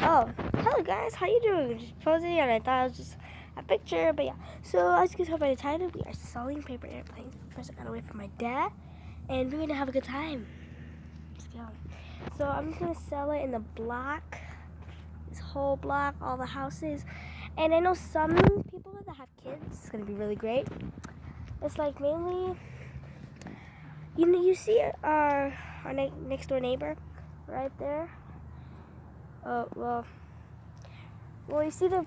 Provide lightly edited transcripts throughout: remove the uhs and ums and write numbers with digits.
Oh, hello guys, how you doing? Just posing, and I thought it was just a picture, but yeah. So as you can tell by the title, we are selling paper airplanes. First, I gotta wait for my dad, and we're gonna have a good time. Let's go. So I'm just gonna sell it in the block, this whole block, all the houses, and I know some people that have kids. It's gonna be really great. It's like mainly, you see our next door neighbor, right there. Oh well, you see the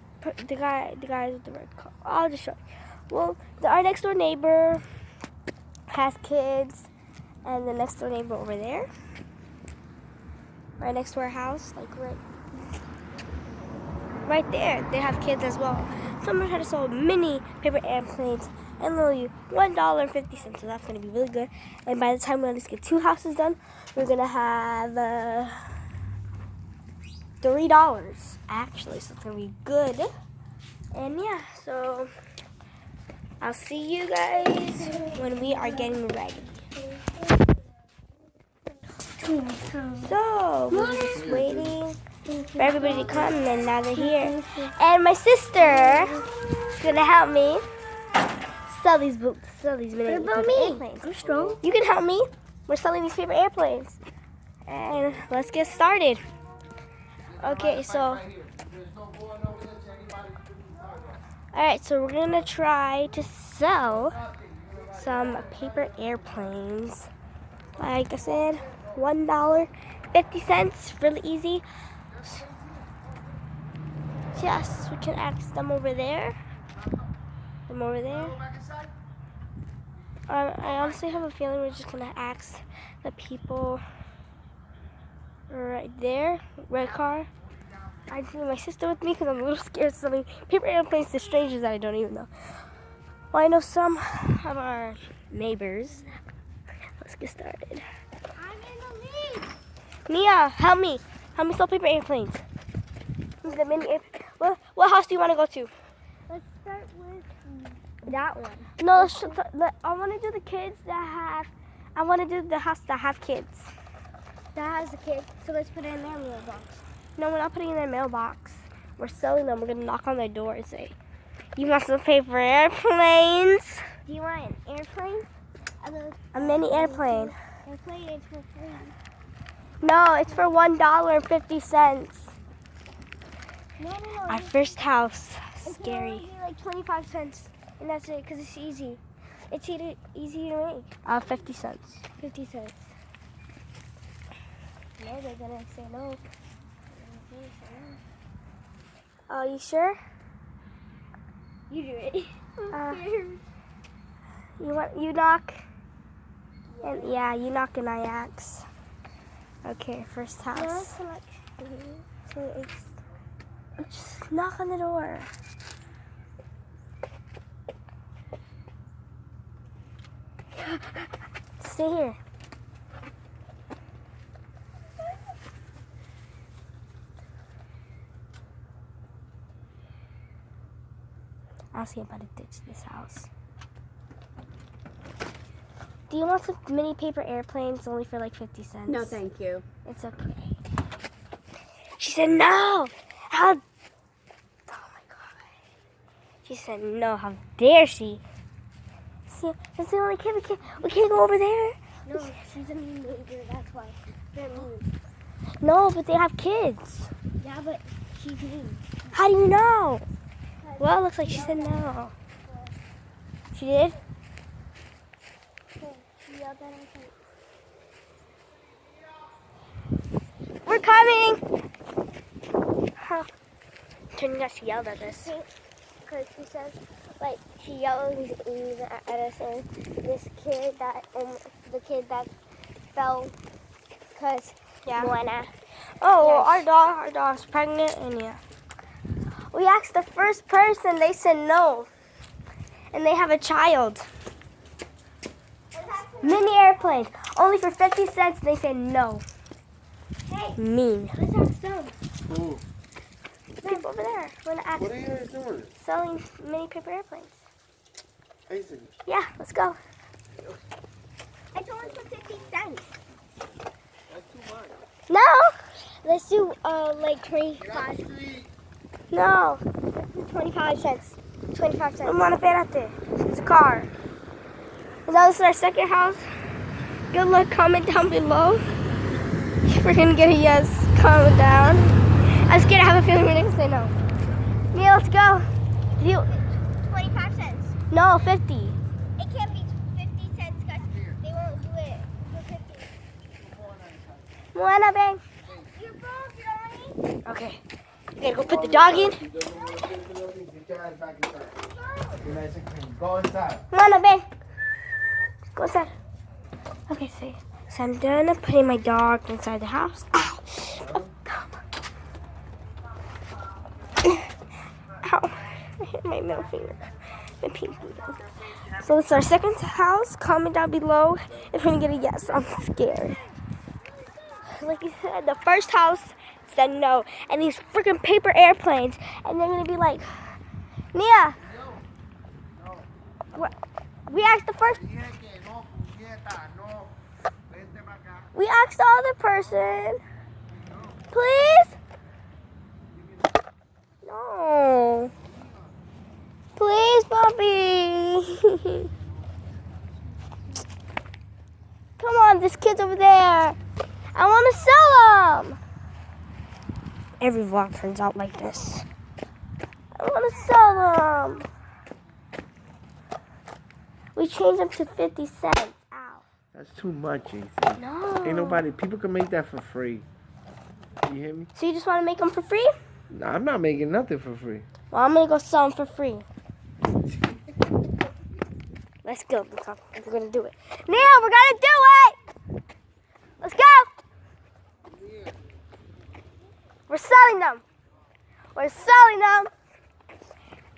guys with the red car. I'll just show you. Well, our next door neighbor has kids, and the next door neighbor over there, right next to our house, like right there, they have kids as well. So I'm gonna try to sell mini paper airplanes and only $1.50. So that's gonna be really good. And by the time we at least get 2 houses done, we're gonna have $3 actually. So it's gonna be good. And yeah, so I'll see you guys when we are getting ready. So we're just waiting for everybody to come, and now they're here. And my sister is gonna help me sell these mini paper airplanes. I'm strong. You can help me. We're selling these paper airplanes, and let's get started. Okay, so. Alright, so we're gonna try to sell some paper airplanes. Like I said, $1.50, really easy. Yes, we can ask them over there. Them over there. I honestly have a feeling we're just gonna ask the people right there, red car. I just need my sister with me because I'm a little scared of selling paper airplanes to strangers that I don't even know. Well, I know some of our neighbors. Let's get started. I'm in the lead. Nia, help me. Help me sell paper airplanes. The mini airplane. What house do you want to go to? Let's start with that one. No, I want to do the kids that have. I want to do the house that have kids. That has a kid, so let's put it in their mailbox. No, we're not putting it in their mailbox. We're selling them. We're gonna knock on their door and say, "You want some paper airplanes?" Do you want an airplane? A mini airplane. Airplane is for free. No, it's for $1.50. No. Our first house. It's Scary. only like 25 cents, and that's it, because it's easy. It's easy to make. 50 cents. 50 cents. No, they're gonna say no. Are you sure? You do it. You knock? And yeah, you knock and I ask. Okay, first house. Just knock on the door. Stay here. I'll see about to ditch this house. Do you want some mini paper airplanes only for like 50 cents? No, thank you. It's okay. She said no. How? Oh my God. She said no. How dare she? See, that's the only kid. We can't go over there. No, she's a mean neighbor, that's why. They're mean. No, but they have kids. Yeah, but she's mean. How do you know? Well, it looks like she said no. She did? She yelled at us. We're coming! Huh. Turning out she yelled at us. Because she says, like, she yelled at us, and this kid the kid that fell, because Moana. Oh, well, Yes. our dog's pregnant, and yeah. We asked the first person, they said no. And they have a child. Mini airplanes, only for 50 cents, they said no. Hey, Mean. let's ask them. Ooh. People over there. We're gonna ask What are you guys doing? selling mini paper airplanes. Isaac. Yeah, let's go. I told her for 50 cents. That's too much. No, Let's do like 25. No. 25 cents. 25 cents. Vamos espérate. It's a car. And now this is our second house. Good luck. Comment down below. If we're gonna get a yes, comment down. I'm scared. I have a feeling we're gonna say no. Yeah, let's go. 25 cents. No, 50. It can't be 50 cents because they won't do it for 50. Moana, bang. Your phone, Johnny. Okay. We gotta go put the dog in. Go inside. Moana, bang. Go inside. Okay, so I'm done putting my dog inside the house. Ow. Ow. I hit my middle finger. My pinky. So this is our second house. Comment down below if we're gonna get a yes. I'm scared. Like you said, the first house said no. And these freaking paper airplanes. And they're gonna be like, Nia. What? We asked the first. We asked the other person. Please? No. Please, Bobby. Come on, this kid's over there. I want to sell them. Every vlog turns out like this. I want to sell them. We changed them to 50 cents. Ow. That's too much, Ethan. No. Ain't nobody. People can make that for free. You hear me? So you just want to make them for free? Nah, I'm not making nothing for free. Well, I'm going to go sell them for free. Let's go. We're going to do it. Neil, we're going to do it. Let's go. We're selling them. We're selling them.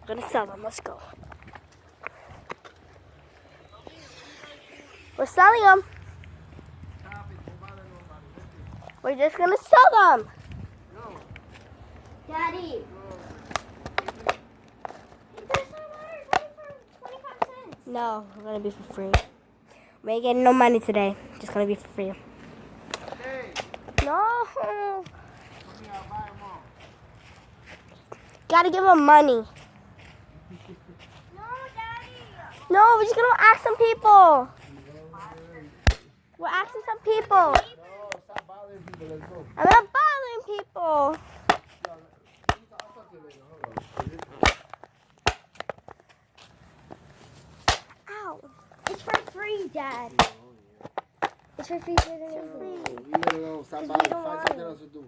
We're going to sell them. Let's go. We're selling them. We're just going to sell them. Daddy. There's no water. It's only for 25 cents. No, we're going to be for free. We ain't getting no money today. Just going to be for free. No. Gotta give them money. No, Daddy. No, we're just going to ask some people. We're asking some people. Stop bothering people. Let's go. I'm not bothering people. Ow. It's for free, Dad. It's for free for the neighbors. You better go. Stop Because we bothering. don't Find want something it. else to do.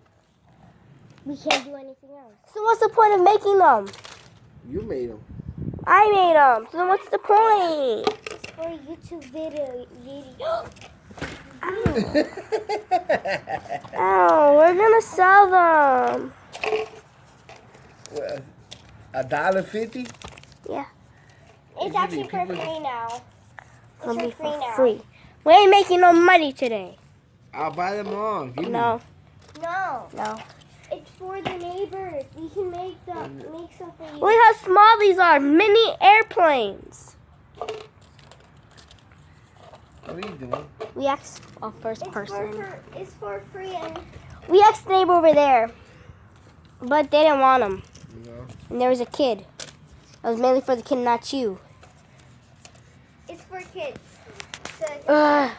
We can't do anything else. So what's the point of making them? You made them. I made them. So then what's the point? It's for a YouTube video. Ow, we're gonna sell them. Well, $1.50? Yeah, It's actually for free now. It's it'll be for free now. free. We ain't making no money today. I'll buy them all. Give me. No, No, no. it's for the neighbors. We can make some for you. Look how small these are. Mini airplanes. What are you doing? We asked a first person. It's for free and We asked the neighbor over there, but they didn't want them. No. And there was a kid. It was mainly for the kid, not you. it's for kids. So Ugh.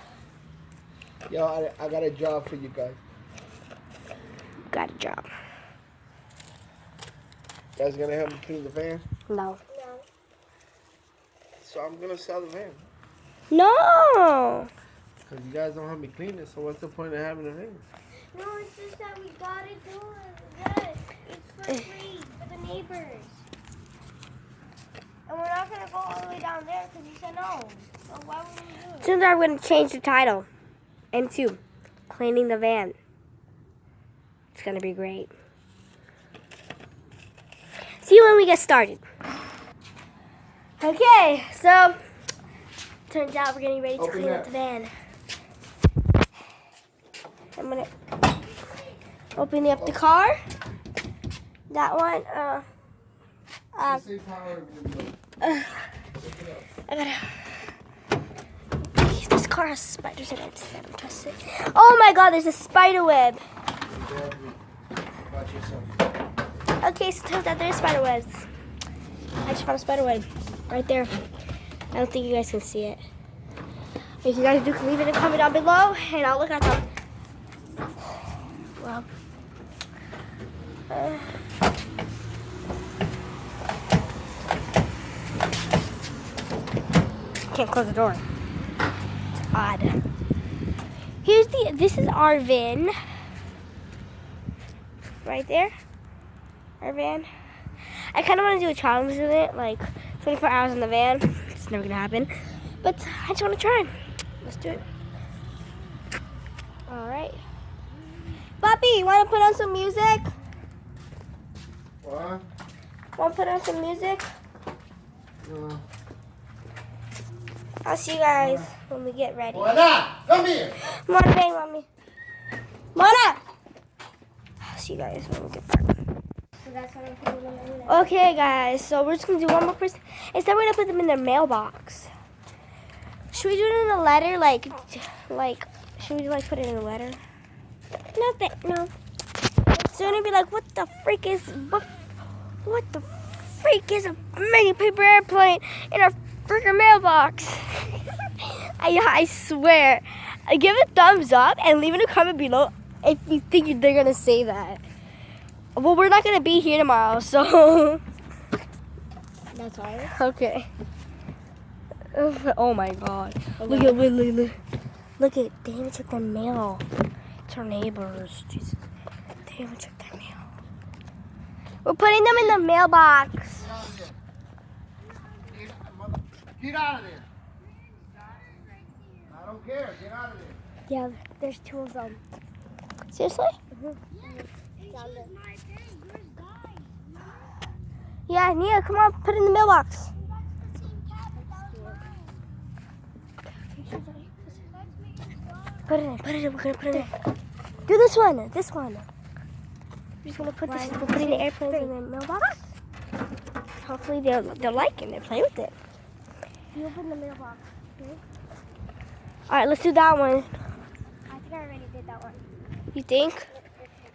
Yo, I got a job for you guys. Got a job. You guys gonna help me clean the van? No. no. So I'm gonna sell the van. No. Because you guys don't help me clean it, so what's the point of having a van? No, it's just that we gotta do it. Yes, it's for free for the neighbors. And we're not gonna go all the way down there because you said no. So why would we do it? Soon I'm going to change the title into Cleaning the Van. It's going to be great. See you when we get started. Okay, so turns out we're getting ready to Open clean up that. the van. I'm going to open up the car. That one, I gotta. This car has spiders in it. I don't trust it. Oh my God! There's a spider web. About yourself. Okay, so turns out there's spider webs. I just found a spider web right there. I don't think you guys can see it. If you guys do, can leave it in a comment down below, and I'll look at them. Well, can't close the door. It's odd. This is our van. Right there. Our van. I kind of want to do a challenge with it, like 24 hours in the van. It's never gonna happen, but I just want to try. Let's do it. All right. Bobby, you want to put on some music? What? Want to put on some music? No. I'll see you guys when we get ready. Mona, come here. Mona, baby, mommy. Mona! I'll see you guys when we get back. So that's what I'm putting them in there. Okay, guys, so we're just going to do one more person. Instead, we're going to put them in their mailbox. Should we do it in a letter? Should we, put it in a letter? No. So they're going to be like, what the freak is a mini paper airplane in our freaking mailbox? I swear. Give a thumbs up and leave in a comment below if you think they're going to say that. Well, we're not going to be here tomorrow, so... That's all right. Okay. Oh my god. Look at they even check their mail. It's our neighbors. Jesus. They even check their mail. We're putting them in the mailbox. Get out of there. I don't care. Get out of there. Yeah, there's two of them. Seriously? Down there. Yeah, Nia, come on, put it in the mailbox. Put it in, we're gonna put it in. Do this one. We're just gonna put we're putting the airplanes in the mailbox. Hopefully they'll like it and play with it. You open the mailbox. Okay? Alright, let's do that one. I think I already did that one. You think?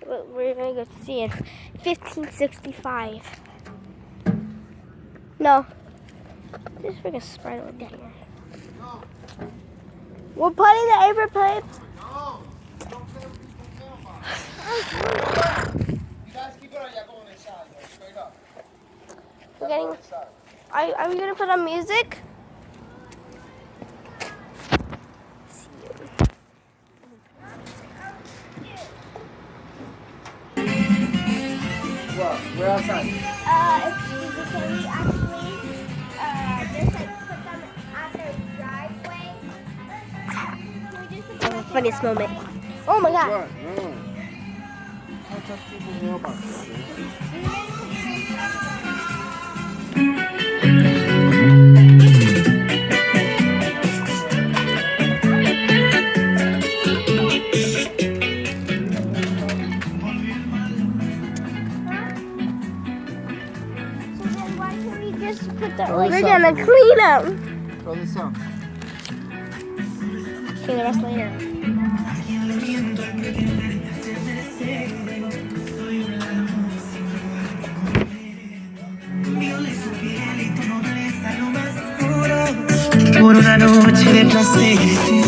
We're gonna go see it. 1565. No. This freaking spider down here. No. We're putting the airplane. No. Don't play with people's mailbox. You guys keep it on. Yeah, go on inside. Straight up. We're getting. Are we gonna put on music? What? We're outside. Can we actually just put them at their driveway? Can we just put them Funniest moment. Oh my god. What? No. Don't touch people's mailbox. We're gonna clean them. Throw this out. Clean the rest later. Por una noche de placer.